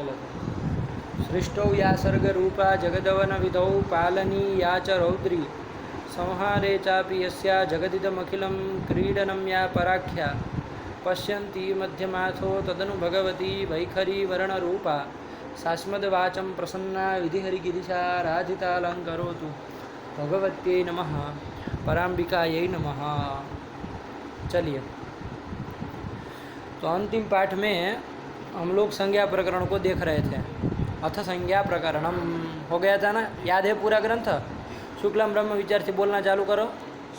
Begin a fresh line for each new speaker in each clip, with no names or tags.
गलत है। सृष्टौ या सर्गरूपा जगदवनविधौ पालनी या च रौद्री संहारे चापि यस्या जगदिदमखिलं क्रीडनं या पराख्या पश्यन्ति मध्यमाथो तदनु भगवती वैखरी वर्णरूपा सास्मद्वाचं प्रसन्ना विधिहरिगिरिशा राधितालङ्करोतु भगवत्यै नमः पराम्बिकायै नमः। चलिए, तो अंतिम पाठ में हम लोग संज्ञा प्रकरण को देख रहे थे। अथ संज्ञा प्रकरणम हो गया था ना, याद है पूरा ग्रंथ? शुक्लम ब्रह्म विचार से बोलना चालू करो।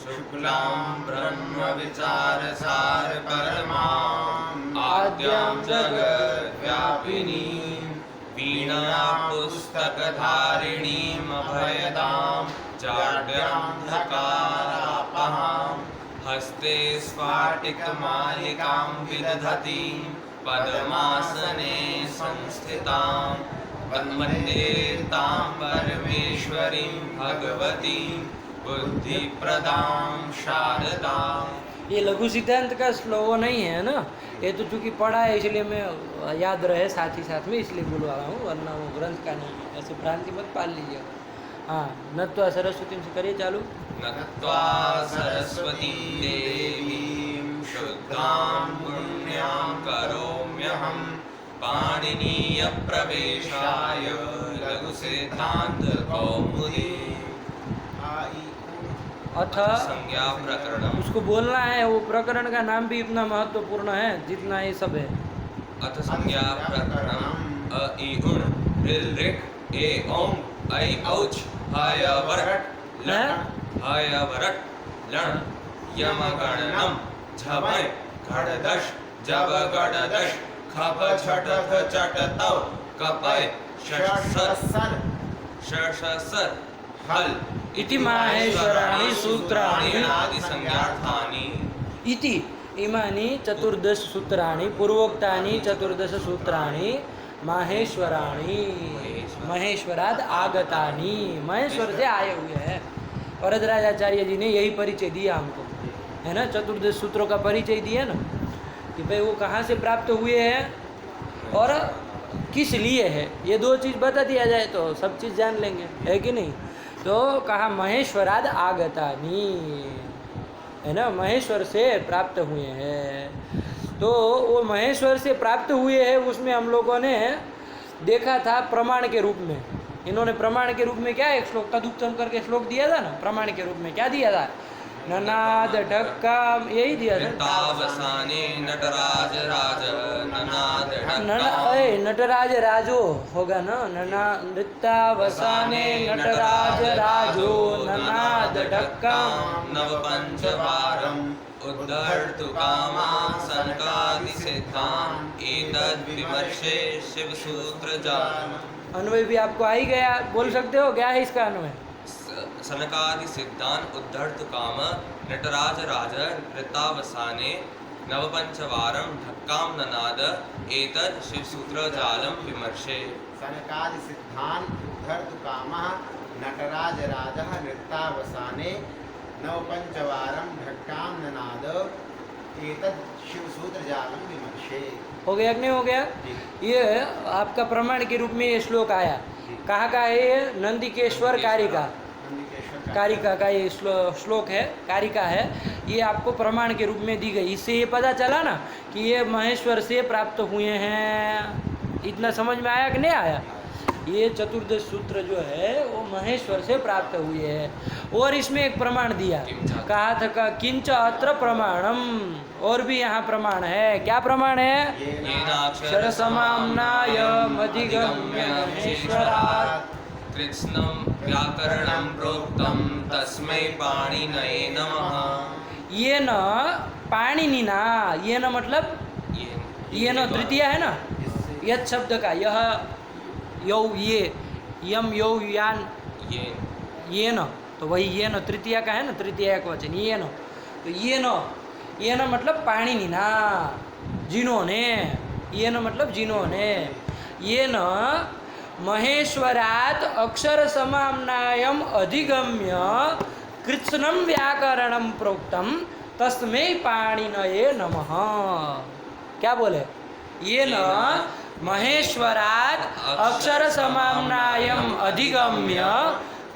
शुक्लां ब्रह्म विचार सार परमां आद्यां जगद्व्यापिनी वीणा पुस्तकधारिणीं अभयदां जाड्यान्धकारापहां हस्ते स्फाटिकमालिकां विदधतीं पद्मासने संस्थितां वन्दे तां परमेश्वरीं भगवतीं बुद्धिप्रदां शारदां।
ये लघु सिद्धांत का श्लोक नहीं है ना, ये तो चूंकि पढ़ा है इसलिए मैं याद रहे साथ ही साथ में इसलिए बोलवा रहा हूँ, वरना वो ग्रंथ का नहीं है। ऐसे भ्रांति मत पाल लीजिए। हाँ, नत्वा सरस्वती से करिए चालू।
नत्वा सरस्वती देवीं शुद्धां पुण्यां करोम्यहं पाणिनीय प्रवेशाय लघु सिद्धांत कौमुदी।
अथ
संज्ञा प्रकरण,
उसको बोलना है, वो प्रकरण का नाम भी इतना महत्वपूर्ण है जितना ये सब है।
अथ संज्ञा प्रकरणम अ इ उण ऋ ऋक् ए ओं ऐ औच हय वरट लण हय वरट लण यमगणनम झमय घड़दश जब गड़दश खप छट थ चट तव कपय षट्सर षट्सर हल
इति माहेश्वराणि सूत्राणि
आदि संज्ञार्थानि।
इति इमानि चतुर्दश सूत्राणि पूर्वोक्तानि चतुर्दश सूत्राणि माहेश्वराणि महेश्वराद आगतानि, महेश्वर से आए हुए हैं। वरदराजाचार्य जी ने यही परिचय दिया हमको, है ना, चतुर्दश सूत्रों का परिचय दिया ना कि भाई वो कहाँ से प्राप्त हुए हैं और किस लिए है। ये दो चीज़ बता दिया जाए तो सब चीज़ जान लेंगे, है कि नहीं। तो कहा महेश्वराद आगतानि, है ना, महेश्वर से प्राप्त हुए हैं। तो वो महेश्वर से प्राप्त हुए हैं, उसमें हम लोगों ने देखा था प्रमाण के रूप में। इन्होंने प्रमाण के रूप में क्या एक श्लोक तदुक्तम करके श्लोक दिया था ना, प्रमाण के रूप में क्या दिया था? ननाद ढक्का, यही दिया था।
नृत्तावसाने नटराज राज ननाद
नटराज राजो होगा ना, नना नृत्तावसाने नटराज राजो ननाद ढक्का
नवपंचवारम् उद्धर्तु कामान् सनकादि सिद्धान् एतद्विमर्शे शिवसूत्रजालम्।
अन्वय भी आपको आ ही गया, बोल सकते हो, क्या है इसका अन्वय?
सनकादि सिद्धान् उद्धर्तु काम नटराज राज नृत्तावसाने नवपंचवारं ढक्कां ननाद एतद् शिवसूत्रजालं विमर्शे।
सनकादि सिद्धान् उद्धर्तु कामः नटराज राजः नृत्तावसाने नवपंचवारं ढक्कां ननाद एतद् शिवसूत्रजालं विमर्शे।
हो गया कि नहीं हो गया? ये आपका प्रमाण के रूप में ये श्लोक आया। कहाँ का है ये? नंदिकेश्वर कारिका, कारिका का ये श्लोक है, कारिका है। ये आपको प्रमाण के रूप में दी गई। इससे ये पता चला ना कि ये महेश्वर से प्राप्त हुए हैं। इतना समझ में आया कि नहीं आया? ये चतुर्दश सूत्र जो है वो महेश्वर से प्राप्त हुए हैं। और इसमें एक प्रमाण दिया, कहा था का किंच अत्र प्रमाणम, और भी यहाँ प्रमाण है। क्या प्रमाण है? अक्षर समाम्नाय मधिगम्य महेश्वरात्
कृत्स्नं व्याकरणं प्रोक्तं तस्मै पाणिनये नमः।
ये न पाणिनिना, ये न मतलब ये न तृतीया है ना, यह शब्द का यह यौ ये यम यौ यान ये न, तो वही ये न तृतीया का है ना, तृतीया एक वचन ये न। तो ये न मतलब पाणिनिना, जिन्होंने, ये न मतलब जिन्होंने, ये न महेश्वरात् अक्षर समाम्नायम अधिगम्य कृत्स्नं व्याकरणं प्रोक्तम तस्मै पाणिनये नमः। क्या बोले? ये न महेश्वरात् अक्षर समाम्नायम अधिगम्य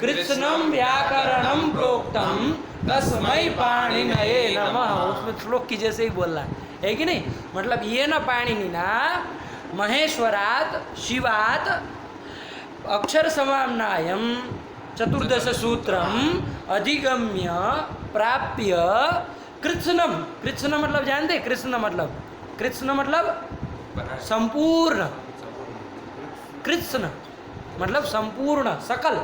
कृत्स्नम व्याकरणम प्रोक्तम तस्मै पाणिनये नमः। उसमें श्लोक की जैसे ही बोल रहा है कि नहीं? मतलब ये न पाणिनिना महेश्वरात् शिवात् अक्षर समाम्नायम चतुर्दश सूत्रम अधिगम्य प्राप्य कृत्स्नम। कृत्स्न मतलब जानते? कृष्ण मतलब
बना
संपूर्ण। कृत्स्न मतलब संपूर्ण सकल।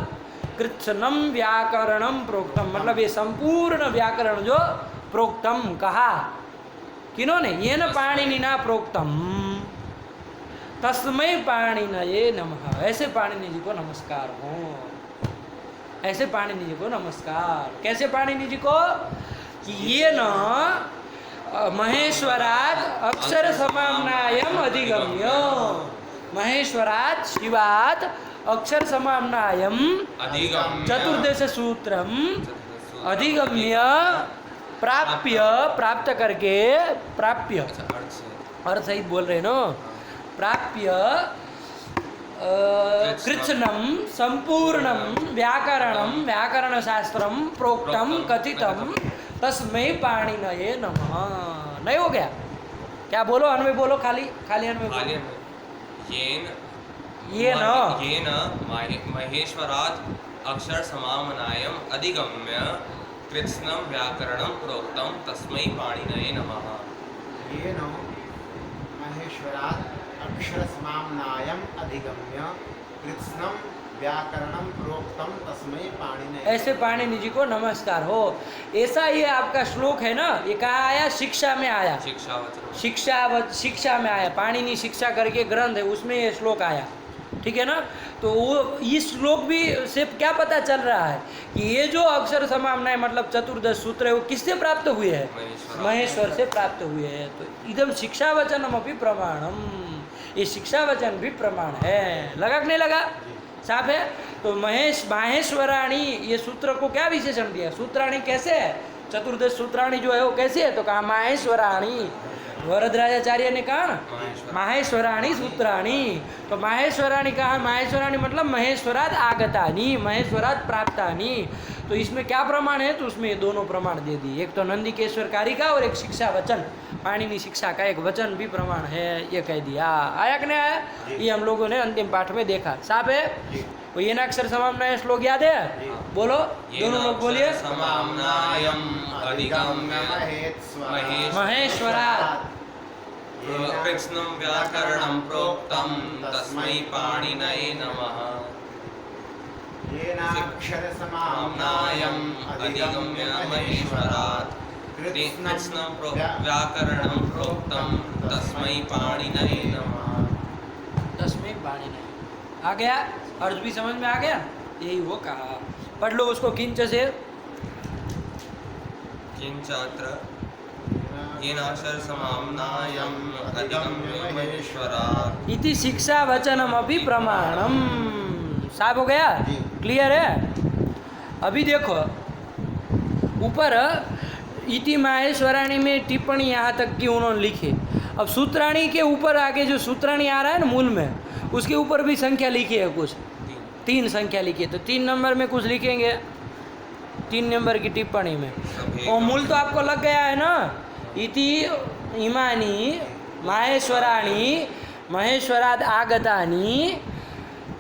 कृत्स्नम व्याकरणम प्रोक्तम मतलब ये संपूर्ण व्याकरण जो प्रोक्तम कहा किन्होंने? ये न पाणिनिना प्रोक्तम तस्मै पाणिनये नमः। ऐसे पाणिनि जी को नमस्कार हो। ऐसे पाणिनि जी को नमस्कार। कैसे पाणिनि जी को? कि ये न महेश्वरात् अक्षर समाम्नायम अधिगम्य। महेश्वरात् शिवात् अक्षर समाम्नायम
अधिगम्य
चतुर्दश सूत्रम अधिगम्य प्राप्य प्राप्त करके प्राप्य
अच्छा, अर्थ से
अर्थ सही बोल रहे नो। प्राप्य कृत्स्नम संपूर्णम व्याकरणम व्याकरण शास्त्रम प्रोक्तम कथितम तस्मै पाणिनये नमः। नहीं हो गया क्या? बोलो अन्वय बोलो, खाली अन्वय बोलो।
खाली येन येन महेश्वरात् अक्षर समामनायम अधिगम्य कृत्स्नम व्याकरणम प्रोक्तम तस्मै पाणिनये नमः।
येन महेश्वरात् अक्षर समाम्नायम अधिगम्य कृत्स्नम व्याकरणम प्रोक्तम तस्मै पाणिनये।
ऐसे पाणिनि जी को नमस्कार हो। ऐसा ये आपका श्लोक है ना, ये कहाँ आया? शिक्षा में आया। शिक्षा में आया। पाणिनि शिक्षा करके ग्रंथ है, उसमें ये श्लोक आया। ठीक है ना? तो वो इस श्लोक भी से क्या पता चल रहा है कि ये जो अक्षर समाम्नाय मतलब चतुर्दश सूत्र है वो किससे प्राप्त हुए हैं? महेश्वर से प्राप्त हुए हैं। तो इदम शिक्षा वचनम अपि प्रमाणम। ये शिक्षा वचन भी प्रमाण है। लगा कि नहीं लगा? साफ है? तो माहेश्वराणी ये सूत्र को क्या विशेषण दिया? सूत्राणी कैसे है? चतुर्दश सूत्राणी जो है वो कैसे है? तो कहा माहेश्वराणी। वरदराजाचार्य ने कहा ना माहेश्वराणी सूत्राणी। तो माहेश्वराणी कहा, माहेश्वराणी मतलब महेश्वरात् आगतानी, महेश्वरात् प्राप्तानी। तो इसमें क्या प्रमाण है? तो उसमें दोनों प्रमाण दे दिए। एक तो नंदिकेश्वर कारिका और एक शिक्षा वचन, पाणिनि शिक्षा का एक वचन भी प्रमाण है, ये कह दिया। आया कि नहीं आया? ये हम लोगों ने अंतिम पाठ में देखा। साफ है? वो ये नाक्षर समाम्नाय श्लोक याद है? बोलो, दोनों लोग बोलिए।
समाम्नायम अधिगम्य
महेश्वरात्
कृत्स्नम व्याकरणम प्रोक्तम तस्मै पाणिनये नमः।
येनाक्षर
समाम्नायम अधिगम्य महेश्वरात् कृत्स्नम व्याकरणम प्रोक्तम तस्मै पाणिनये नमः।
तस्मै पाणिनये आ गया? अर्थ भी समझ में आ गया? यही वो कहा। पढ़ लो उसको किंच से।
किंचात्र येनाक्षर समाम्नायम अधिगम्य महेश्वरात्
इति शिक्षा वचनम अभी प्रमाणम। साफ हो गया? क्लियर है? अभी देखो ऊपर इति माहेश्वराणी में टिप्पणी यहाँ तक की उन्होंने लिखी। अब सूत्राणी के ऊपर आगे जो सूत्राणी आ रहा है ना मूल में, उसके ऊपर भी संख्या लिखी है कुछ, 3 संख्या लिखी है। तो 3 नंबर में कुछ लिखेंगे 3 नंबर की टिप्पणी में। और मूल तो आपको लग गया है ना, इति इमानी माहेश्वराणी महेश्वराद आगतानी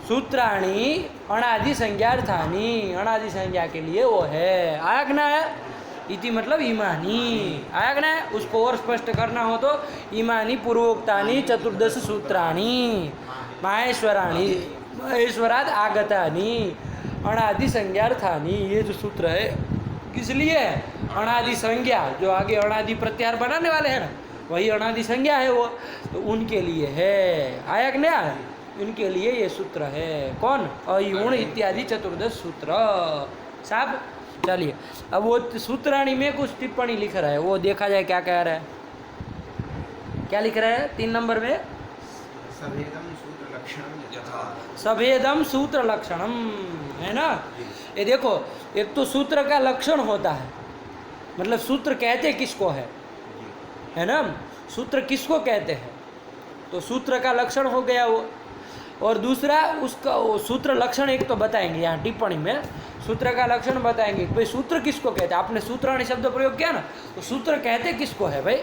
सूत्राणी अनादि संज्ञार्थानी। अनादि संज्ञा के लिए वो है। आया कि ना है? इति मतलब इमानी। आया कि ना है? उसको और स्पष्ट करना हो तो इमानी पूर्वोक्तानी चतुर्दश सूत्राणी माहेश्वराणी महेश्वराद आगतानी अनादि संज्ञार्थानी। ये जो सूत्र है किस लिए है? अनादि संज्ञा, जो आगे अनादि प्रत्याहार बनाने वाले हैं ना, वही अनादि संज्ञा है वो, तो उनके लिए है। आया कि नहीं आया? इनके लिए ये सूत्र है। कौन? अयुण इत्यादि चतुर्दश सूत्र। साहब चलिए अब वो सूत्राणी में कुछ टिप्पणी लिख रहा है, वो देखा जाए क्या कह रहा है। क्या लिख रहा है 3 नंबर में?
सभेदम सूत्र लक्षणम यथा।
सभेदम सूत्र लक्षणम, है ना? ये देखो, एक तो सूत्र का लक्षण होता है, मतलब सूत्र कहते किसको है ना? सूत्र किसको कहते हैं? तो सूत्र का लक्षण हो गया वो। और दूसरा उसका वो सूत्र लक्षण एक तो बताएंगे यहाँ टिप्पणी में, सूत्र का लक्षण बताएंगे भाई सूत्र किसको कहते हैं। आपने सूत्राणी शब्द प्रयोग किया ना, तो सूत्र कहते किसको है भाई?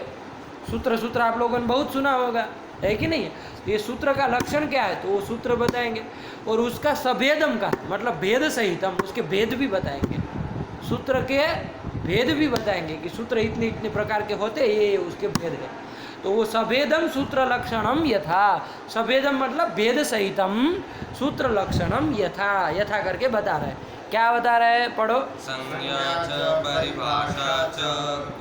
सूत्र आप लोगों ने बहुत सुना होगा, है कि नहीं? ये सूत्र का लक्षण क्या है, तो वो सूत्र बताएंगे। और उसका सभेदम का मतलब भेद सहित हम उसके भेद भी बताएंगे, सूत्र के भेद भी बताएंगे कि सूत्र इतने इतने प्रकार के होते हैं, ये उसके भेद है। तो वो सभेदम सूत्र लक्षणम यथा, सभेदम मतलब भेद सहितम सूत्र लक्षणम यथा, यथा करके बता रहे हैं। क्या बता रहे हैं, पढ़ो।
संज्ञा च परिभाषा च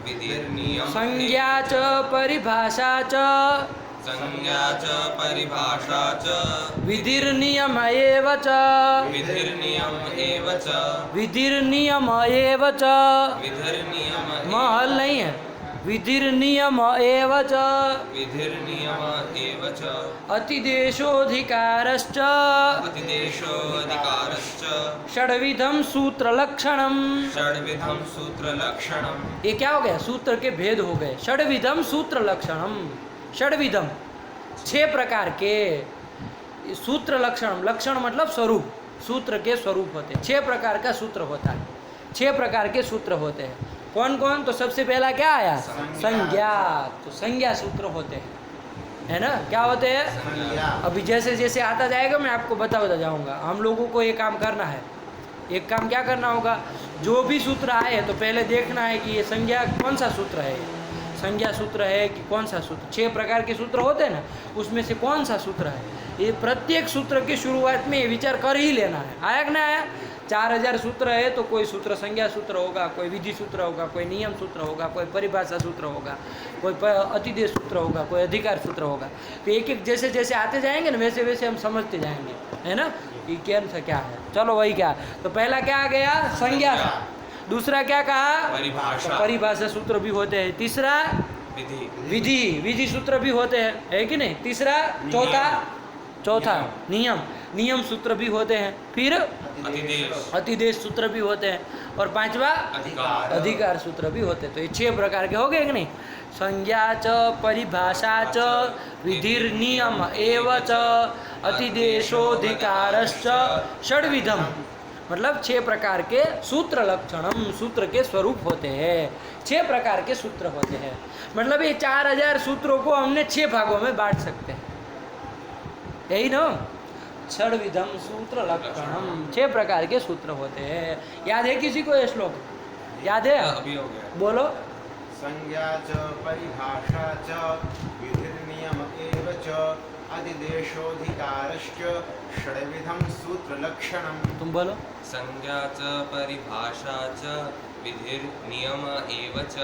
विधिर्नियम
संज्ञा च परिभाषा च
संज्ञा च परिभाषा च
विधिर्नियम एव च
विधिर्नियम एव च
विधिर्नियम एव च
विधिर्नियम
महल नहीं है, विधिर्नियम एव च
विधिर्नियम एव च
अतिदेशोऽधिकारश्च
अतिदेशोऽधिकारश्च
षड्विधम सूत्र लक्षणम।
षड्विधम सूत्र लक्षणम।
ये क्या हो गया? सूत्र के भेद हो गए। षड्विधम सूत्र लक्षणम, षड्विधम 6 प्रकार के सूत्र लक्षणम, लक्षण मतलब स्वरूप, सूत्र के स्वरूप होते हैं। 6 प्रकार का सूत्र होता है, 6 प्रकार के सूत्र होते हैं। कौन कौन? तो सबसे पहला क्या आया? संज्ञा। तो संज्ञा सूत्र होते हैं, है ना? क्या होते हैं?
संज्ञा।
अभी जैसे जैसे आता जाएगा मैं आपको बताता जाऊंगा। हम लोगों को ये काम करना है। एक काम क्या करना होगा, जो भी सूत्र आए तो पहले देखना है कि ये संज्ञा कौन सा सूत्र है, संज्ञा सूत्र है कि कौन सा सूत्र। 6 प्रकार के सूत्र होते हैं ना, उसमें से कौन सा सूत्र है। ये प्रत्येक सूत्र की शुरुआत में ये विचार कर ही लेना है। आया कि ना आया? 4000 सूत्र है तो कोई सूत्र संज्ञा सूत्र होगा, कोई विधि सूत्र होगा, कोई नियम सूत्र होगा, कोई परिभाषा सूत्र होगा, कोई अतिदेश सूत्र होगा, कोई अधिकार सूत्र होगा। तो एक एक जैसे जैसे आते जाएंगे ना, वैसे वैसे हम समझते जाएंगे, है ना, कि क्या है। चलो वही क्या, तो पहला क्या आ गया? संज्ञा। दूसरा क्या कहा?
परिभाषा।
तो परिभाषा सूत्र भी होते हैं। तीसरा
विधि।
विधि सूत्र भी होते हैं, है कि नहीं? तीसरा चौथा नियम सूत्र भी होते हैं। फिर अतिदेश सूत्र भी होते हैं। और 5वां अधिकार सूत्र भी होते हैं। तो ये 6 प्रकार के हो गए कि नहीं? संज्ञा च परिभाषा च विधिर्नियम एव च अतिदेशोधिकारश्च षड्विधम, मतलब 6 प्रकार के सूत्र लक्षणम, सूत्र के स्वरूप होते हैं। 6 प्रकार के सूत्र होते हैं, मतलब ये 4000 सूत्रों को हमने 6 भागों में बांट सकते हैं, यही ना? षड्विधम सूत्र लक्षणम, 6 प्रकार के सूत्र होते हैं। याद है किसी को ये श्लोक? याद है?
अभी हो गया।
बोलो।
संज्ञा च परिभाषा च विधिर्नियम एव च अधिदेशोऽधिकारश्च षड्विधं सूत्रलक्षणम्।
तुम बोलो।
संज्ञा च परिभाषा च विधिर्नियम एव च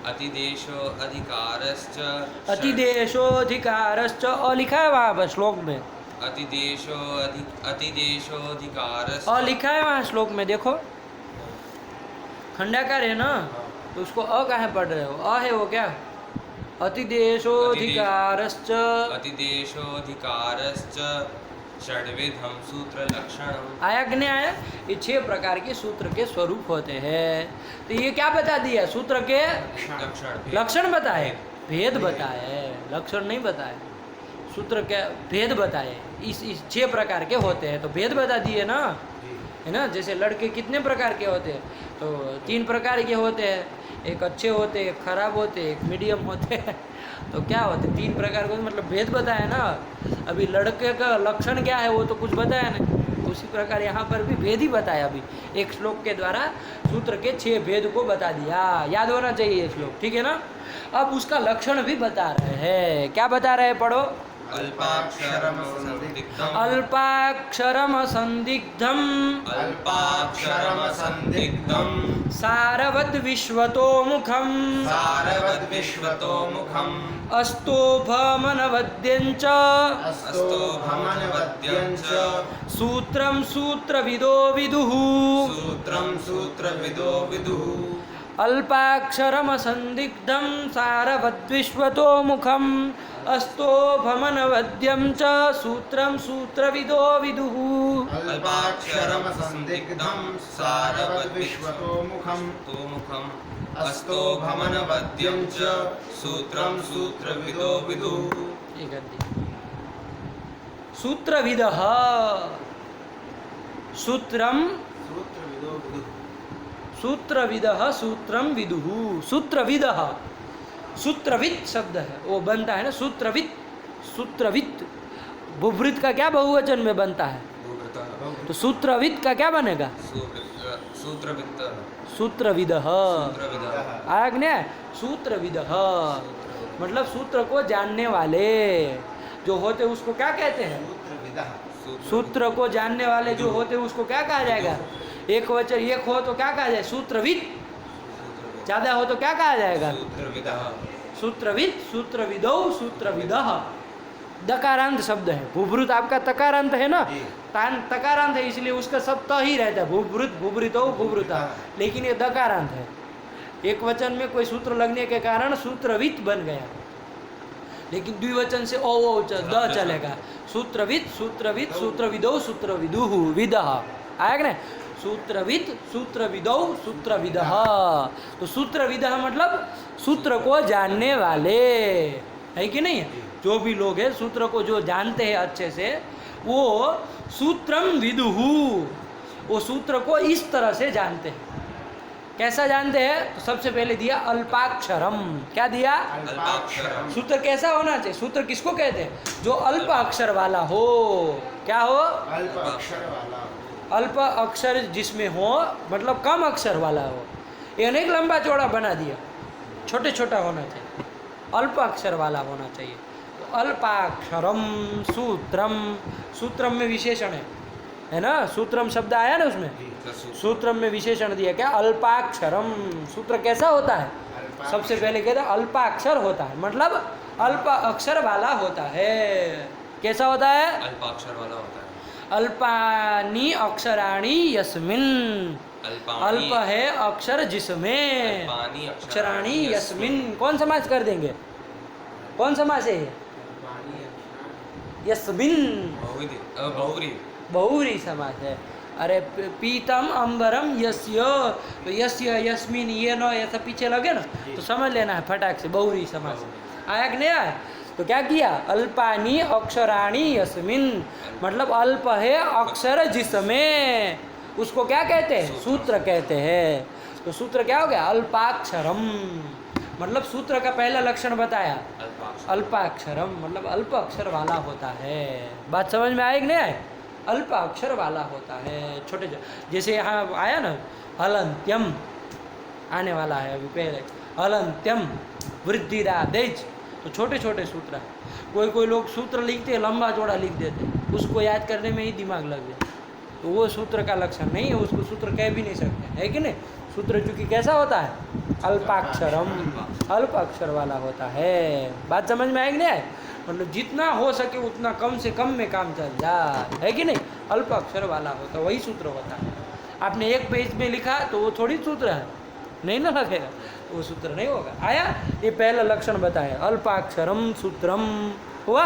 अतिदेशो अधिकारश्च
अतिदेशोधिकारश्च लिखा है वहाँ पर श्लोक में,
अतिदेशोधिकारश्च
लिखा है वहाँ श्लोक में, देखो खंडाकार है ना, तो उसको कहाँ पढ़ रहे हो? है वो क्या? अतिदेशोधिकारश्च
अतिदेशोधिकारश्च षड्विधम सूत्र लक्षणम।
आया कि नहीं आया? ये 6 प्रकार के सूत्र के स्वरूप होते हैं। तो ये क्या बता दिया? सूत्र के लक्षण बताए, भेद बताए, लक्षण नहीं बताए, सूत्र के भेद बताए। इस 6 प्रकार के होते हैं, तो भेद बता दिए ना, है ना? जैसे लड़के कितने प्रकार के होते हैं? तो 3 प्रकार के होते हैं, एक अच्छे होते, एक खराब होते, एक मीडियम होते हैं। तो क्या होते? 3 प्रकार के, मतलब भेद बताया ना। अभी लड़के का लक्षण क्या है वो तो कुछ बताया नहीं, उसी प्रकार यहाँ पर भी भेद ही बताया। अभी एक श्लोक के द्वारा सूत्र के 6 भेद को बता दिया, याद होना चाहिए ये श्लोक, ठीक है ना? अब उसका लक्षण भी बता रहे हैं। क्या बता रहे हैं? पढ़ो।
अल्पाक्षरम संदिग्धम
अल्पाक्षरम संदिग्धम
अल्पाक्षरम संदिग्धम
सारवद् विश्वतोमुखम
सारवद्विश्वतोमुखम
अस्तोभमनवद्यञ्च
अस्तोभमनवद्यञ्च
सूत्रं सूत्रविदो विदुः
सूत्रं सूत्रविदो विदुः
अल्पाक्षरम संदिग्धम सारवद्विश्वतोमुखम अस्तोभमनवद्यं च सूत्रं सूत्रविदो विदुः।
अल्पाक्षरम संदिग्धम सारवद्विश्वतोमुखम
अस्तोभमनवद्यं च सूत्रं सूत्रविदो विदुः।
ये कर दी। सूत्रविदः सूत्रम
सूत्रविदो विदुः
सूत्रविदः सूत्रम विदुः सूत्रविदः सूत्रविद शब्द है वो बनता है ना सूत्रविद सूत्रविद बुभृत का क्या बहुवचन में बनता है तो सूत्रविद का क्या बनेगा
सूत्रवित्त
सूत्रविदः
सूत्रविदः
आज्ञा सूत्रविदः मतलब सूत्र को जानने वाले जो होते उसको क्या कहते हैं
सूत्रविदः
सूत्र को जानने वाले जो होते उसको क्या कहा जाएगा एक वचन एक हो तो क्या कहा जाए सूत्रविद ज्यादा हो तो क्या कहा जाएगा
सूत्रविदः
सूत्रविद सूत्रविदौ सूत्रविदः दकारांत शब्द है भूभृत आपका तकारांत है ना
जी।
तान तकारांत है इसलिए उसका सब त ही रहता है भूभृत भूभृतौ भूभृता लेकिन ये दकारांत है एक वचन में कोई सूत्र लगने के कारण सूत्रविद बन गया लेकिन द्विवचन से ओ द चलेगा सूत्रविद सूत्रविद सूत्रविदौ सूत्रविदुः विदः आया ना सूत्रविद सूत्रविदौ सूत्रविदः तो सूत्रविदः मतलब सूत्र को जानने वाले है कि नहीं जो भी लोग हैं सूत्र को जो जानते हैं अच्छे से वो सूत्रम विदुः वो सूत्र को इस तरह से जानते हैं कैसा जानते हैं तो सबसे पहले दिया अल्पाक्षरम क्या दिया
अल्पाक्षरम
सूत्र कैसा होना चाहिए सूत्र किसको कहते हैं जो अल्प अक्षर वाला हो क्या हो
अल्प अक्षर वाला हो
अल्प अक्षर जिसमें हो मतलब कम अक्षर वाला हो ये अनेक लंबा चौड़ा बना दिया छोटे छोटा होना चाहिए अल्प अक्षर वाला होना चाहिए तो अल्पाक्षरम सूत्रम सूत्रम में विशेषण है ना सूत्रम शब्द आया ना उसमें सूत्रम में विशेषण दिया क्या अल्पाक्षरम सूत्र कैसा होता है सबसे पहले कहते हैं अल्पाक्षर होता है मतलब अल्प अक्षर वाला होता है कैसा होता है
अल्पाक्षर वाला होता है
अल्पानी अक्षराणी यस्मिन अल्प है अक्षर जिसमें
अल्पानी
अक्षराणी यस्मिन कौन समास कर देंगे कौन समास है ये यस्मिन
बहुव्रीहि
बहुव्रीहि समास है अरे पीतम अंबरम यस्य तो यस्य यस्मिन ये न ऐसा पीछे लगे ना तो समझ लेना है फटाक से बहुव्रीहि समास आया कि नहीं आया तो क्या किया अल्पानी अक्षराणी यस्मिन मतलब अल्प है अक्षर जिसमें उसको क्या कहते हैं सूत्र कहते हैं तो सूत्र क्या हो गया अल्पाक्षरम मतलब सूत्र का पहला लक्षण बताया अल्पाक्षरम मतलब अल्प अक्षर वाला होता है बात समझ में आए कि नहीं आए अल्प अक्षर वाला होता है छोटे जैसे यहाँ आया ना हलंत्यम आने वाला है अभी पहले हलंत्यम वृद्धिरादेज तो छोटे छोटे सूत्र है कोई लोग सूत्र लिखते हैं लंबा चौड़ा लिख देते हैं उसको याद करने में ही दिमाग लग जाए तो वो सूत्र का लक्षण नहीं है उसको सूत्र कह भी नहीं सकते है कि नहीं सूत्र चूंकि कैसा होता है अल्पाक्षरम अल्प अक्षर वाला होता है बात समझ में आएगी नहीं मतलब जितना हो सके उतना कम से कम में काम चल जाए है कि नहीं अल्प अक्षर वाला होता वही सूत्र होता है आपने एक पेज में लिखा तो वो थोड़ी सूत्र है नहीं ना लगेगा वो सूत्र नहीं होगा आया ये पहला लक्षण बताया अल्पाक्षरम सूत्रम हुआ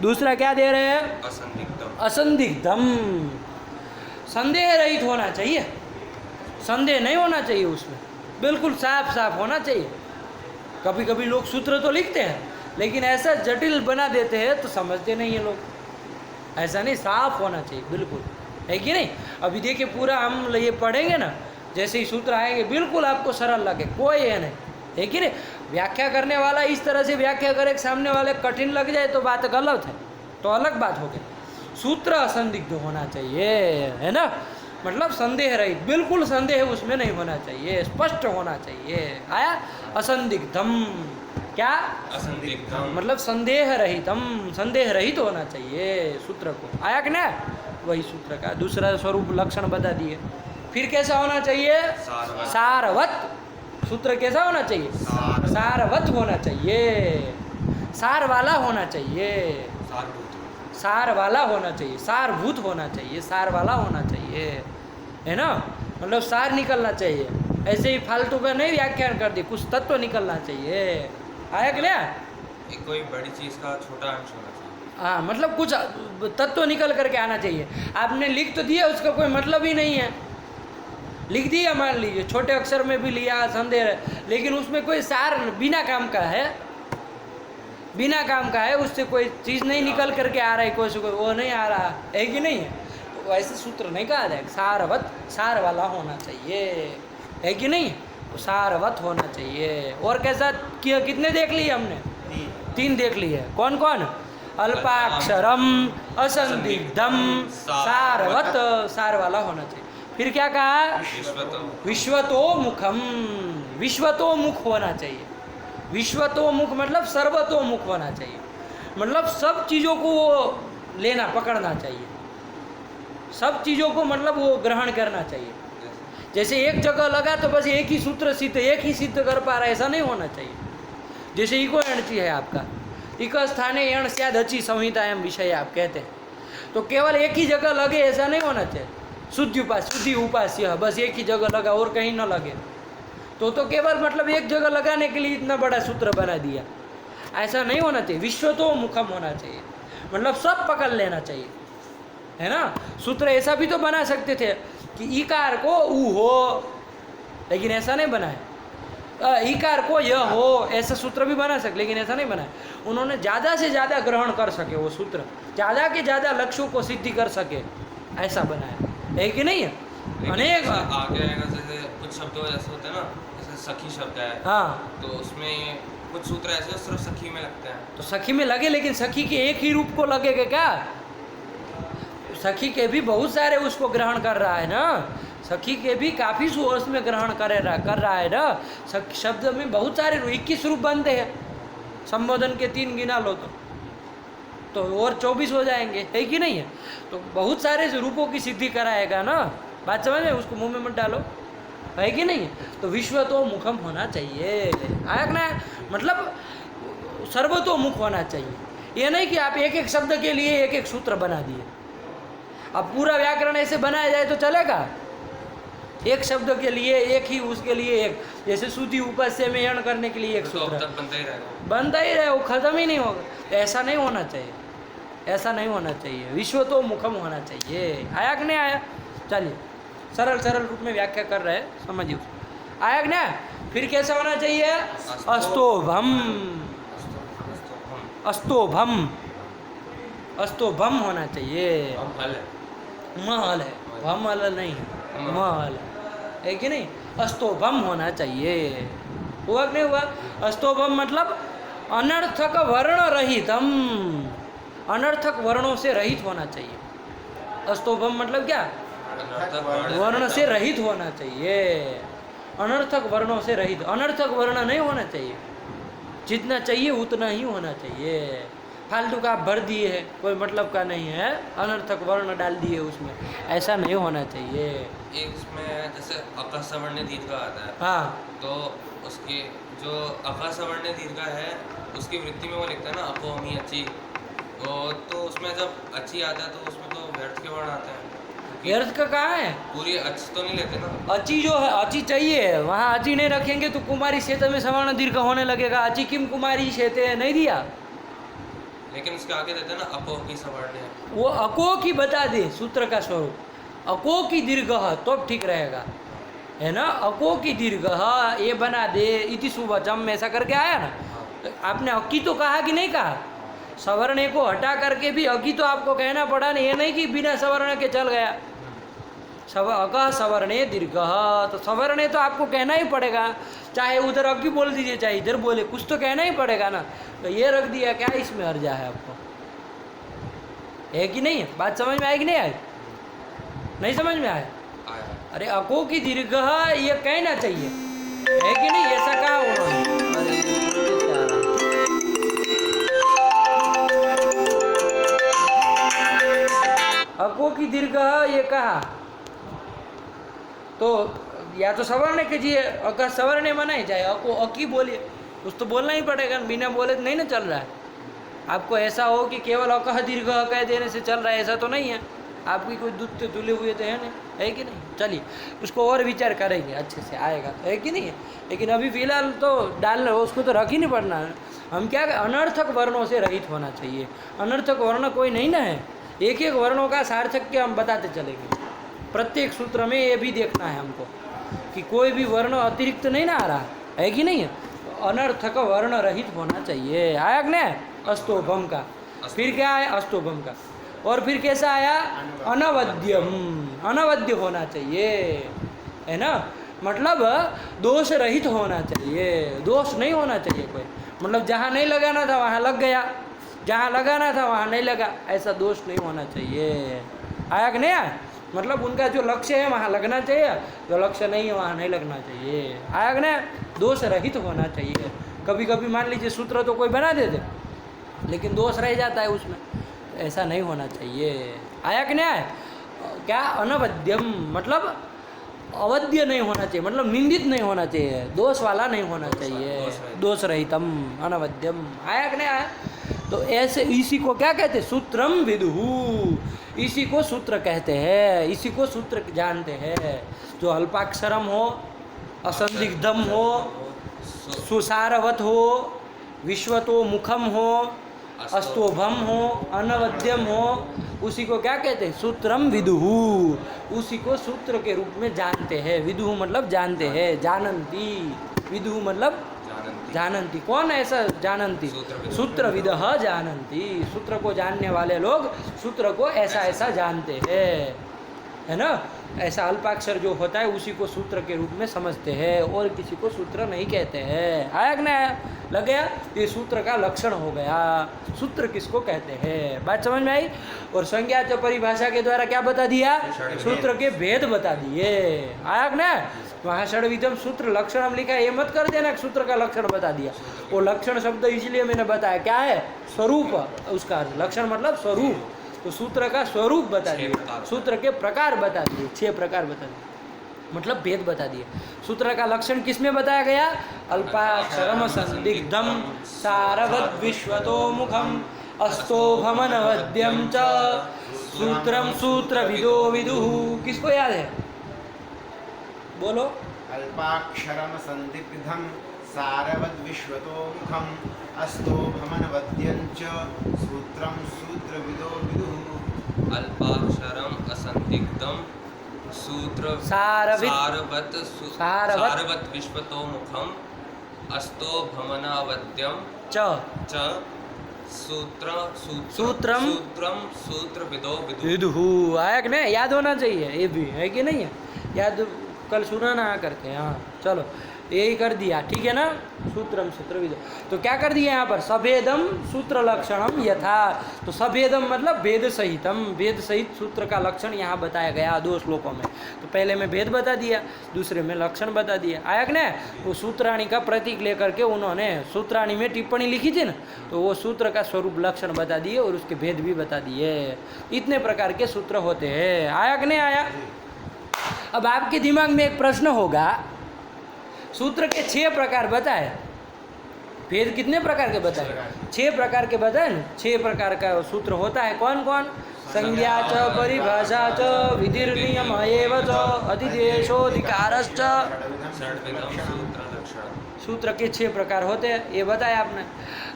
दूसरा क्या दे रहे हैं
असंदिग्धम
असंदिग्धम संदेह रहित होना चाहिए संदेह नहीं होना चाहिए उसमें बिल्कुल साफ साफ होना चाहिए कभी कभी लोग सूत्र तो लिखते हैं लेकिन ऐसा जटिल बना देते हैं तो समझते नहीं है लोग ऐसा नहीं साफ होना चाहिए बिल्कुल है कि नहीं अभी देखिए पूरा हम ये पढ़ेंगे ना जैसे ही सूत्र आएंगे बिल्कुल आपको सरल लगे कोई है नहीं है कि नहीं व्याख्या करने वाला इस तरह से व्याख्या करे सामने वाले कठिन लग जाए तो बात गलत है तो अलग बात हो गई सूत्र असंदिग्ध होना चाहिए है ना मतलब संदेह रहित बिल्कुल संदेह उसमें नहीं होना चाहिए स्पष्ट होना चाहिए आया असंदिग्धम क्या
असंदिग्धम
मतलब संदेह रहितम संदेह रहित होना चाहिए सूत्र को आया कि ना वही सूत्र का दूसरा स्वरूप लक्षण बता दिए फिर कैसा होना चाहिए
सारवत।
सारवत सूत्र कैसा होना चाहिए सारवत होना चाहिए सार वाला होना चाहिए
सारभूत
सार वाला होना चाहिए सारभूत होना चाहिए सार वाला होना चाहिए है ना मतलब सार निकलना चाहिए ऐसे ही फालतू का नहीं व्याख्यान कर दी कुछ तत्व निकलना चाहिए आया कि नहीं
एक कोई बड़ी चीज का छोटा अंश होना चाहिए
हाँ मतलब कुछ तत्व निकल करके आना चाहिए आपने लिख तो दिया उसका कोई मतलब ही नहीं है लिख दिया मान लीजिए छोटे अक्षर में भी लिया संदेह लेकिन उसमें कोई सार बिना काम का है बिना काम का है, उससे कोई चीज़ नहीं निकल करके आ रहा है, कोई से कोई वो नहीं आ रहा है कि नहीं है, तो वैसे सूत्र नहीं कहा जाएगा। सारवत, सार वाला होना चाहिए, है कि नहीं, तो सारवत होना चाहिए। और कैसा किया, कितने देख लिए हमने, 3 देख लिए। कौन कौन? अल्पाक्षरम, असंदिग्धम, सारवत, सार वाला होना चाहिए। फिर क्या कहा? विश्वतोमुखम, विश्वतोमुख होना चाहिए। विश्वतोमुख मतलब सर्वतोमुख होना चाहिए, मतलब सब चीज़ों को वो लेना, पकड़ना चाहिए, सब चीज़ों को मतलब वो ग्रहण करना चाहिए। जैसे एक जगह लगा तो बस एक ही सूत्र सिद्ध, एक ही सिद्ध कर पा रहा है, ऐसा नहीं होना चाहिए। जैसे इको एणची है आपका, इक स्थाने एण स्याद अची संहिता एम विषय आप कहते हैं, तो केवल एक ही जगह लगे ऐसा नहीं होना चाहिए। शुद्धि उपास्य, बस एक ही जगह लगा और कहीं न लगे, तो केवल मतलब एक जगह लगाने के लिए इतना बड़ा सूत्र बना दिया, ऐसा नहीं होना चाहिए। विश्व तो मुखम होना चाहिए, मतलब सब पकड़ लेना चाहिए, है ना। सूत्र ऐसा भी तो बना सकते थे कि ईकार को ऊ हो, लेकिन ऐसा नहीं बनाया। ईकार को यह हो, ऐसा सूत्र भी बना सकते, लेकिन ऐसा नहीं बनाया। उन्होंने ज़्यादा से ज़्यादा ग्रहण कर सके वो सूत्र, ज़्यादा के ज़्यादा लक्ष्यों को सिद्धि कर सके, ऐसा बनाया, है कि नहीं है। अनेक
आगे आएगा, जैसे कुछ शब्दों ऐसे होते हैं ना, जैसे सखी शब्द है,
हाँ,
तो उसमें कुछ सूत्र ऐसे सिर्फ सखी में लगते हैं,
तो सखी में लगे, लेकिन सखी के एक ही रूप को लगेगा क्या? सखी के भी बहुत सारे उसको ग्रहण कर रहा है ना, सखी के भी काफ़ी सोर्स में ग्रहण कर रहा है ना। शब्द में बहुत सारे 21 रूप बनते हैं, संबोधन के 3 गिना लो तो और 24 हो जाएंगे, है कि नहीं है। तो बहुत सारे रूपों की सिद्धि कराएगा ना, बात समझ में, उसको मुंह में मत डालो, है कि नहीं। तो विश्व तो मुखम होना चाहिए, आया ना, मतलब सर्वतोमुख होना चाहिए। ये नहीं कि आप एक एक शब्द के लिए एक एक सूत्र बना दिए। अब पूरा व्याकरण ऐसे बनाया जाए तो चलेगा, एक शब्द के लिए एक ही, उसके लिए एक, जैसे शुद्धि उपस्य में यण करने के लिए एक
तो
सूत्र
अब तक बनता ही रहेगा,
बनता ही रहे, वो खत्म ही नहीं होगा। तो ऐसा नहीं होना चाहिए, ऐसा नहीं होना चाहिए। विश्व तो मुखम होना चाहिए। आया कि नहीं आया? चलिए सरल सरल रूप में व्याख्या कर रहे हैं, समझिए उसको। आया कि नहीं? फिर कैसा होना चाहिए? अस्तोभम, अस्तोभम, अस्तोभम होना चाहिए।
हम हल है,
महल है, भम हल नहीं है, महल है कि नहीं। अस्तोभम होना चाहिए, हुआ कि नहीं हुआ? अस्तोभम मतलब अनर्थक वर्ण रहितम, अनर्थक वर्णों से रहित होना चाहिए। अस्तोभम मतलब क्या? वर्ण से रहित होना चाहिए, अनर्थक वर्णों से रहित। अनर्थक वर्ण नहीं होना चाहिए, जितना चाहिए उतना ही होना चाहिए। फालतू का आप भर दिए है, कोई मतलब का नहीं है, अनर्थक वर्ण डाल दिए उसमें, ऐसा नहीं होना चाहिए।
एक उसमें जैसे अकसवर्ण्य दीर्घ आता है,
हाँ,
तो उसके जो अकसवर्ण्य दीर्घ है उसकी वृत्ति में वो लिखता है ना अपो अमी अची, तो उसमें जब अची आता है तो उसमें तो व्यर्थ के वर्ण आते हैं।
व्यर्थ का कहाँ है?
पूरी अच तो नहीं लेते ना,
अची जो है, अची चाहिए, वहाँ अची नहीं रखेंगे तो कुमारी क्षेत्र में सवर्ण दीर्घ होने लगेगा। अची किम कुमारी क्षेत्र नहीं दिया,
लेकिन उसके आगे देते हैं ना अपो की सवर्ण है,
वो अको की बता दे सूत्र का स्वरूप, अको की दीर्घ तो ठीक रहेगा, है ना। अको की दीर्घ ये बना दे, इति सुवचम ऐसा करके आया ना। तो आपने अकी तो कहा कि नहीं कहा? सवर्ण को हटा करके भी अकी तो आपको कहना पड़ा ना, ये नहीं कि बिना सवर्ण के चल गया। अक सवर्णे दीर्घ, तो सवर्णे तो आपको कहना ही पड़ेगा, चाहे उधर अकी बोल दीजिए चाहे इधर बोले, कुछ तो कहना ही पड़ेगा ना। तो ये रख दिया, क्या इसमें हर्जा है आपको? है कि नहीं? बात समझ में आई कि नहीं आई? नहीं समझ में आया?
आया।
अरे अको की दीर्घ ये कहना चाहिए, है कि नहीं? ऐसा कहा उन्होंने। अको की दीर्घ ये कहा, तो या तो सवर्ण कीजिए, अगर सवर्ण मनाई जाए, अको अकी बोलिए, कुछ तो बोलना ही पड़ेगा, बिना बोले तो नहीं ना चल रहा है। आपको ऐसा हो कि केवल अकह दीर्घ कह देने से चल रहा है, ऐसा तो नहीं है। आपकी कोई दूध से धुले हुए तो है नहीं, है कि नहीं? चलिए उसको और विचार करेंगे, अच्छे से आएगा, है कि नहीं है। लेकिन अभी फिलहाल तो डालना, उसको तो रख ही नहीं पड़ना है। हम क्या, अनर्थक वर्णों से रहित होना चाहिए। अनर्थक वर्ण कोई नहीं ना है, एक एक वर्णों का सार्थक हम बताते चलेंगे। प्रत्येक सूत्र में ये भी देखना है हमको कि कोई भी वर्ण अतिरिक्त नहीं ना आ रहा है कि नहीं है। अनर्थक वर्ण रहित होना चाहिए। आया कि नहीं? अस्तोभम का। फिर क्या आया? अस्तोभम का। और फिर कैसा आया? अनवद्यम, अनवद्य होना चाहिए, है ना? मतलब दोष रहित होना चाहिए, दोष नहीं होना चाहिए कोई। मतलब जहाँ नहीं लगाना था वहाँ लग गया, जहाँ लगाना था वहाँ नहीं लगा, ऐसा दोष नहीं होना चाहिए। आया कि नहीं आया? मतलब उनका जो लक्ष्य है वहाँ लगना चाहिए, जो लक्ष्य नहीं है वहाँ नहीं लगना चाहिए। आया कि नहीं? दोष रहित होना चाहिए। कभी कभी मान लीजिए सूत्र तो कोई बना देते लेकिन दोष रह जाता है उसमें, ऐसा नहीं होना चाहिए। आया कि नहीं आया? क्या? अनवद्यम मतलब अवध्य नहीं होना चाहिए, मतलब निंदित नहीं होना चाहिए, दोष वाला नहीं होना चाहिए, दोष रहितम अनवद्यम। आया कि नहीं आया? तो ऐसे इसी को क्या कहते हैं? सूत्रम विदुहु, इसी को सूत्र कहते हैं, इसी को सूत्र जानते हैं। जो अल्पाक्षरम हो, असंदिग्धम हो, सुसारवत हो, विश्वतो मुखम हो, अस्तोभम हो, अनवद्यम हो, उसी को क्या कहते हैं? सूत्रम विदुहु, उसी को सूत्र के रूप में जानते हैं। विदुहु मतलब जानते हैं, जानंती। विदुहु मतलब जानंती। कौन ऐसा जानंती? सूत्रविदः जानंती। सूत्र को जानने वाले लोग सूत्र को ऐसा ऐसा जानते हैं, है ना? ऐसा अल्पाक्षर जो होता है उसी को सूत्र के रूप में समझते हैं, और किसी को सूत्र नहीं कहते हैं। आया कि नहीं आया? लग गया? ये सूत्र का लक्षण हो गया। सूत्र किसको कहते हैं? बात समझ में आई? और संज्ञा च परिभाषा के द्वारा क्या बता दिया? सूत्र के भेद बता दिए। आया कि नहीं? वहाँ षड्विधम सूत्र लक्षण हम लिखा है, ये मत कर देना सूत्र का लक्षण बता दिया। वो लक्षण शब्द इसलिए मैंने बताया, क्या है? स्वरूप, उसका लक्षण मतलब स्वरूप। तो सूत्र का स्वरूप बता दिए, सूत्र के प्रकार बता दिए, 6 प्रकार बता दिए, मतलब भेद बता दिए। सूत्र का लक्षण किस में बताया गया? अल्पाक्षरम संदिग्धम सारवत विश्वतो मुखम अस्तोभमनवद्यम च सूत्रम सूत्रविदो विदुः। किसको याद है? बोलो।
अल्पाक्षरम संदिग्धम सारवद विश्वतो मुखम अस्तोभमनवद्यं च सूत्रम सूत्रविदो विदुः।
अल्पाक्षरम असंदिग्धम सूत्र
सारवत
विश्वतो मुखम अस्तोभमनावद्यम च सूत्रम सूत्रविदो
विदुः। आया कि नहीं? याद होना चाहिए, ये भी है कि नहीं है? याद कल सुना ना करके। हाँ चलो, यही कर दिया, ठीक है ना? सूत्रम सूत्रविदो। तो क्या कर दिया यहाँ पर? सभेदम सूत्र लक्षणम यथा। तो सभेदम मतलब भेद सहितम, भेद सहित सूत्र का लक्षण यहाँ बताया गया 2 श्लोकों में। तो पहले में भेद बता दिया, दूसरे में लक्षण बता दिया। आया कि नहीं? वो सूत्राणी का प्रतीक लेकर के उन्होंने सूत्राणी में टिप्पणी लिखी थी ना, तो वो सूत्र का स्वरूप लक्षण बता दिए और उसके भेद भी बता दिए। इतने प्रकार के सूत्र होते हैं। आया कि नहीं आया? अब आपके दिमाग में एक प्रश्न होगा, सूत्र के 6 प्रकार बताए, भेद कितने प्रकार के बताए? 6 प्रकार के बताए ना। 6 प्रकार का सूत्र होता है। कौन कौन? संज्ञा च परिभाषा च विधिर्नियम एव च अधिदेशोधिकारश्च। सूत्र के 6 प्रकार होते हैं, ये बताया आपने।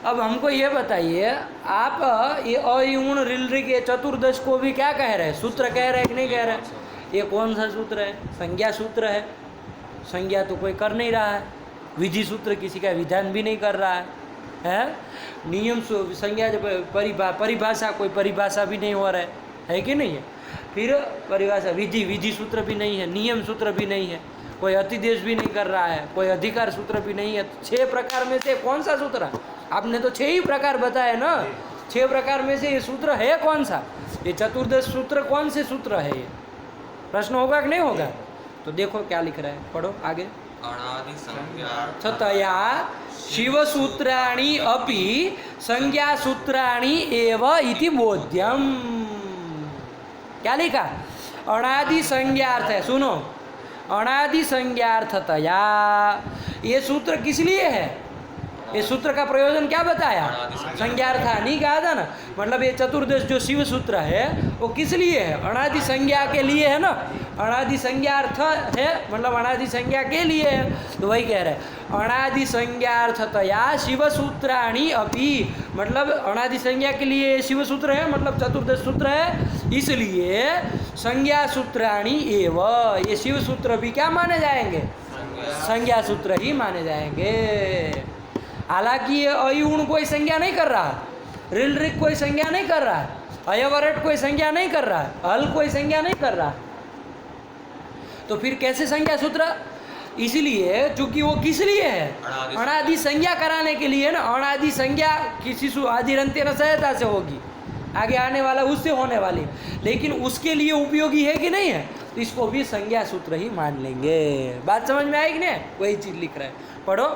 अब हमको ये बताइए, आप ये अयुण रिलरी के चतुर्दश को भी क्या कह रहे हैं? सूत्र कह रहे हैं कि नहीं कह रहे हैं? ये कौन सा सूत्र है? संज्ञा सूत्र है। संज्ञा तो कोई कर नहीं रहा है, विधि सूत्र किसी का विधान भी नहीं कर रहा है, नियम संज्ञा परिभाषा कोई परिभाषा भी नहीं हो रहा है कि नहीं है? फिर परिभाषा विधि सूत्र भी नहीं है, नियम सूत्र भी नहीं है, कोई अतिदेश भी नहीं कर रहा है, कोई अधिकार सूत्र भी नहीं है। 6 प्रकार में से कौन सा सूत्र? आपने तो 6 ही प्रकार बताए ना। 6 प्रकार में से ये सूत्र है कौन सा? ये चतुर्दश सूत्र कौन से सूत्र है? ये प्रश्न होगा कि नहीं होगा? तो देखो क्या लिख रहा है, पढ़ो आगे।
अणादि संज्ञा
तया शिव सूत्राणि अपि संज्ञा सूत्राणि एव इति बोध्यम। क्या लिखा? अणादि संज्ञार्थ है, सुनो। अणादि संज्ञार्थतया ये सूत्र किस लिए है? ये सूत्र का प्रयोजन क्या बताया? संज्ञार्थ नहीं कहा था ना। मतलब ये चतुर्दश जो शिव सूत्र है वो किस लिए है? अनादि संज्ञा के लिए है ना। अनादि संज्ञार्थ है, मतलब अनादि संज्ञा के लिए है। तो वही कह रहे हैं, अनादि संज्ञार्थतया शिव सूत्राणि अपि, मतलब अनादि संज्ञा के लिए शिव सूत्र है, मतलब चतुर्दश सूत्र है, इसलिए संज्ञा सूत्राणि एव, ये शिव सूत्र भी क्या माने जाएंगे? संज्ञा सूत्र ही माने जाएंगे। हालांकि ये अयुण कोई संज्ञा नहीं कर रहा, रिल रिक कोई संज्ञा नहीं कर रहा, अयवरट कोई संज्ञा नहीं कर रहा, हल कोई संज्ञा नहीं कर रहा, तो फिर कैसे संज्ञा सूत्र? इसलिए चूंकि वो किस लिए है? अनादि संज्ञा कराने के लिए ना। अनादि संज्ञा किसी आदिरंत्य न सहायता से होगी, आगे आने वाला उससे होने वाली, लेकिन उसके लिए उपयोगी है कि नहीं है, तो इसको भी संज्ञा सूत्र ही मान लेंगे। बात समझ में आएगी ना? वही चीज लिख रहे हैं, पढ़ो।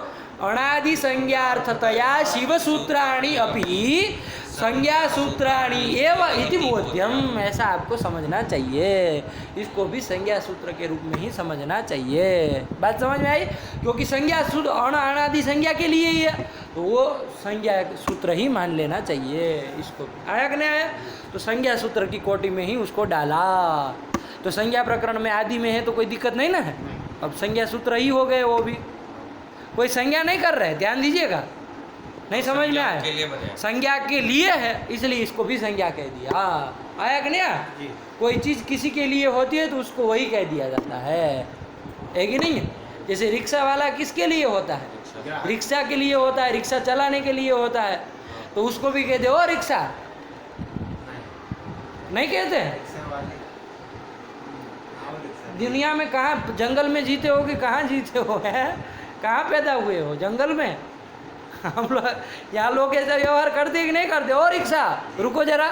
अनादि संज्ञार्थतया शिव सूत्राणि अपि संज्ञा सूत्राणि एव इति बोध्यम, ऐसा आपको समझना चाहिए। इसको भी संज्ञा सूत्र के रूप में ही समझना चाहिए। बात समझ में आई? क्योंकि संज्ञा सूत्र अनादि संज्ञा के लिए ही है, तो वो संज्ञा सूत्र ही मान लेना चाहिए। इसको आया कि नहीं आया? तो संज्ञा सूत्र की कोटि में ही उसको डाला। तो संज्ञा प्रकरण में आदि में है तो कोई दिक्कत नहीं ना है। अब संज्ञा सूत्र ही हो गए, वो भी कोई संज्ञा नहीं कर रहे, ध्यान दीजिएगा। नहीं समझ में आया? संज्ञा के लिए है, इसलिए इसको भी संज्ञा कह दिया। आया कि नहीं आया? कोई चीज़ किसी के लिए होती है तो उसको वही कह दिया जाता है कि नहीं है? जैसे रिक्शा वाला किसके लिए होता है? रिक्शा के लिए होता है, रिक्शा चलाने के लिए होता है, तो उसको भी कह दे ओ रिक्शा, नहीं कहते? दुनिया में कहाँ, जंगल में जीते हो कि कहाँ जीते हो? है कहाँ पैदा हुए हो? जंगल में। हम लोग यहाँ लोग ऐसा व्यवहार करते कि नहीं करते? ओ रिक्शा रुको जरा,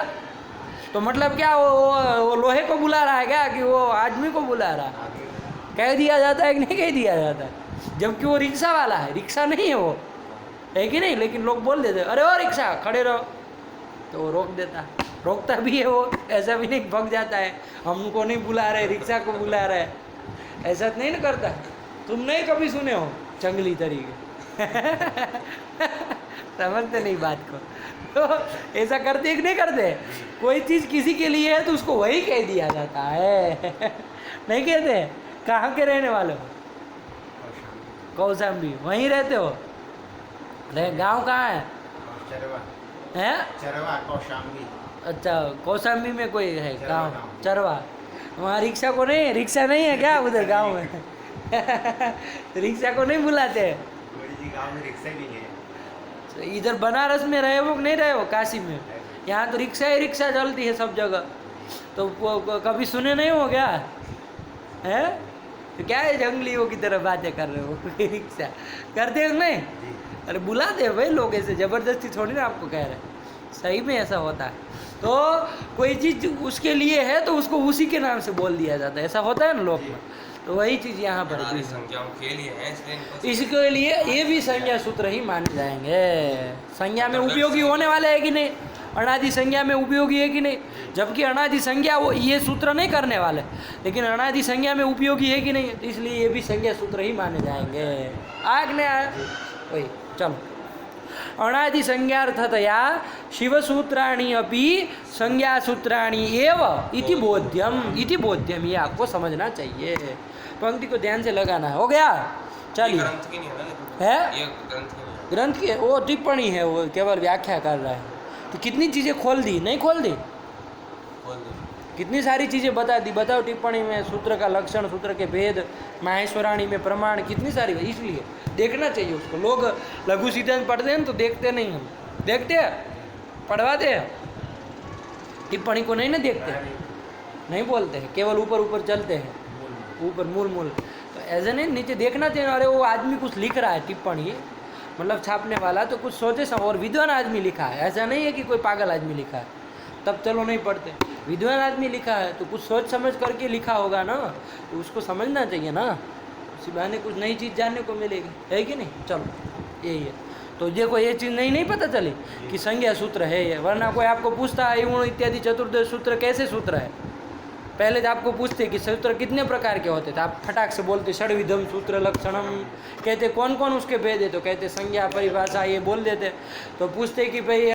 तो मतलब क्या वो लोहे को बुला रहा है क्या कि वो आदमी को बुला रहा है? कह दिया जाता है कि नहीं कह दिया जाता है? जबकि वो रिक्शा वाला है, रिक्शा नहीं है वो, है कि नहीं? लेकिन लोग बोल देते अरे ओ रिक्शा खड़े रहो, तो वो रोक देता, रोकता भी है वो, ऐसा भी नहीं भग जाता है हमको नहीं बुला रहे, रिक्शा को बुला रहे, ऐसा नहीं ना करता। तुम नहीं कभी सुने हो जंगली तरीके समझते नहीं बात को, तो ऐसा करते कि नहीं करते? कोई चीज़ किसी के लिए है तो उसको वही कह दिया जाता है नहीं कहते? कहाँ के रहने वाले हो? कौशाम्बी। वहीं रहते हो? गांव कहाँ है? हैं?
चरवा कौशाम्बी।
अच्छा, कौशाम्बी में कोई है गांव? चरवा। वहाँ रिक्शा को नहीं, रिक्शा नहीं है क्या उधर गांव में? रिक्शा को नहीं बुलाते?
गांव में रिक्शा भी है।
इधर बनारस में रहे हो कि नहीं रहे हो? काशी में यहाँ तो रिक्शा ही रिक्शा चलती है सब जगह, तो कभी सुने नहीं हो क्या? है तो क्या है, जंगलियों की तरह बातें कर रहे हो रिक्शा करते हो नहीं? अरे बुलाते हैं भाई लोग, ऐसे ज़बरदस्ती थोड़ी ना आपको कह रहे हैं, सही में ऐसा होता है। तो कोई चीज़ उसके लिए है तो उसको उसी के नाम से बोल दिया जाता है, ऐसा होता है ना लोग में। तो वही चीज़ यहाँ पर
संज्ञाओं के लिए है,
इसके लिए ये भी संज्ञा सूत्र ही माने जाएंगे। संज्ञा में उपयोगी होने वाले है कि नहीं? अनादि संज्ञा में उपयोगी है कि नहीं? जबकि अनादि संज्ञा वो ये सूत्र नहीं करने वाले, लेकिन अनादि संज्ञा में उपयोगी है कि नहीं, तो इसलिए ये भी संज्ञा सूत्र ही माने जाएंगे। आया कि नहीं आया? वही चलो। अनादि संज्ञार्थतया शिवसूत्राणि अपि संज्ञा सूत्राणि एव इति बोध्यम, इति बोध्यम, ये आपको समझना चाहिए। पंक्ति को ध्यान से लगाना है। हो गया? चलिए।
ग्रंथ की नहीं है ना?
है
ये ग्रंथ की नहीं
ग्रंथ की, वो टिप्पणी है, वो केवल व्याख्या कर रहा है। तो कितनी चीज़ें खोल दी, नहीं खोल दी?
बोल दो।
कितनी सारी चीज़ें बता दी। बताओ टिप्पणी में सूत्र का लक्षण, सूत्र के भेद, माहेश्वराणी में प्रमाण, कितनी सारी। इसलिए देखना चाहिए उसको। लोग लघु सिद्धांत पढ़ते हैं तो देखते नहीं, हम देखते हैं, पढ़वाते हैं, टिप्पणी को नहीं ना देखते, नहीं बोलते हैं, केवल ऊपर ऊपर चलते हैं, ऊपर मूल मूल। तो ऐसे नहीं, नीचे देखना चाहिए। अरे वो आदमी कुछ लिख रहा है टिप्पणी, मतलब छापने वाला, तो कुछ सोचे और विद्वान आदमी लिखा है, ऐसा नहीं है कि कोई पागल आदमी लिखा है, तब चलो नहीं पढ़ते। विद्वान आदमी लिखा है तो कुछ सोच समझ करके लिखा होगा ना, तो उसको समझना चाहिए ना, उसी बहाने कुछ नई चीज़ जानने को मिलेगी, है कि नहीं? चलो यही है। तो देखो ये चीज़ नहीं पता चली कि संज्ञा सूत्र है ये, वरना कोई आपको पूछता है इवुण इत्यादि चतुर्दश सूत्र कैसे सूत्र है, पहले तो आपको पूछते कि सूत्र कितने प्रकार के होते थे, आप फटाक से बोलते षड्विधम सूत्र लक्षणम, कहते कौन कौन उसके भेद है, तो कहते संज्ञा परिभाषा, ये बोल देते। तो पूछते कि भाई